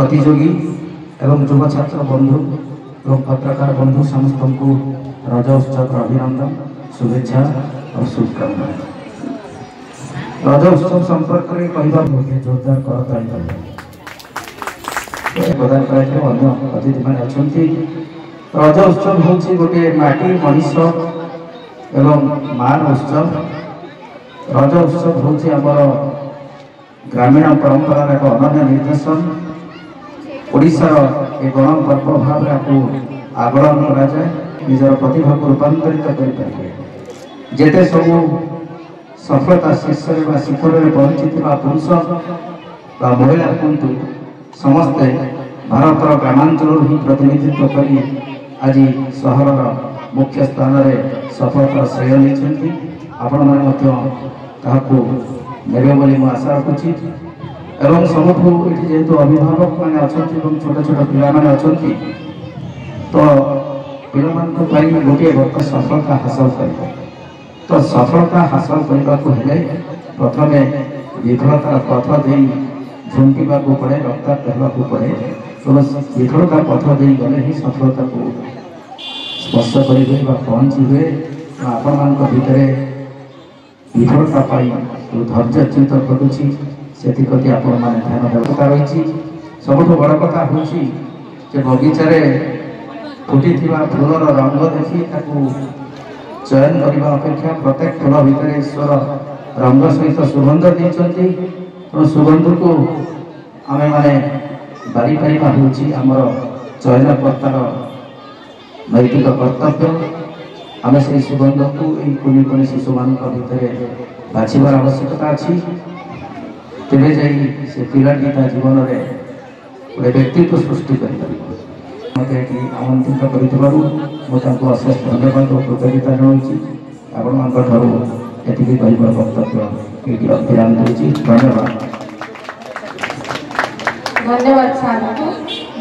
प्रतियोगी एवं युव छात्र बंधु और पत्रकार बंधु समस्त को रज उत्सव अभिनंदन शुभेच्छा और शुभकामना। रज उत्सव संपर्क में कहवा जोरदार करताल प्रदान कर अतिथि मैंने अच्छा। रज उत्सव हूँ गोटे माटी मनीष एवं मान उत्सव। रज उत्सव हूँ आमर ग्रामीण परंपरार एक अनन्य निर्देशन। ओडिशार एक गण पर्व भाव आगलन कराए निजर प्रतिभा को रूपांतरित करें। जेते सबू सफलता शीर्ष शिखर में पहुंची पुरुष बा महिला कहतु समस्ते भारत ग्रामांचल ही प्रतिनिधित्व कर आज सहर मुख्य स्थान में सफलता श्रेय नहीं आपण मैंने आशा रखुची। एवं सबुठू ये जेहेतु अभिभावक मैंने अच्छा छोट छोट पिला अच्छा तो पिला गोटे वर्ष सफलता हासिल कर तो सफलता हासिल करने को हेले प्रथम विफलता पथ दे झुंकिवा को पड़े रक्ताक्त होगा पड़े तो विफलता पथ दे गले ही सफलता को स्पर्श करेंगे पहुँची हुए आपण भितर विफलता पाई जो धैर्य चिंत करुँची से आपण मैंने ध्यान देवता रही। सबुठ बड़ कथा हूँ बगीचारे फुटी फूलर रंग देखी चयन करने अपेक्षा प्रत्येक फूल भितर ईश्वर रंग सहित सुगंध देते तो सुगंध को आम मैंने बारी पाइबा हूँ आमर चयनकर्तार नैतिक कर्तव्य। आम से सुगंध को कुनि कुनि शिशु मान भितर बाछिबार आवश्यकता अच्छी तेरे जाई से पिलाटी जीवन में गोटे व्यक्तित्व सृष्टि कर मत आमंत्रित कर अशेष धन्यवाद और कृतज्ञता जनाऊँगी। आपड़ी कहर वक्तव्य ये विराम दूसरी धन्यवाद। धन्यवाद सार।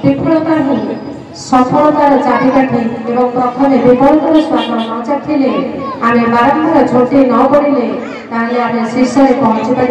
विफलता ही सफलतार चाबिकाठी एवं प्रथम विफलतार स्वाद न चाखिले आम बारंबार झोटी न पड़े आम शीर्ष में पहुंची पार।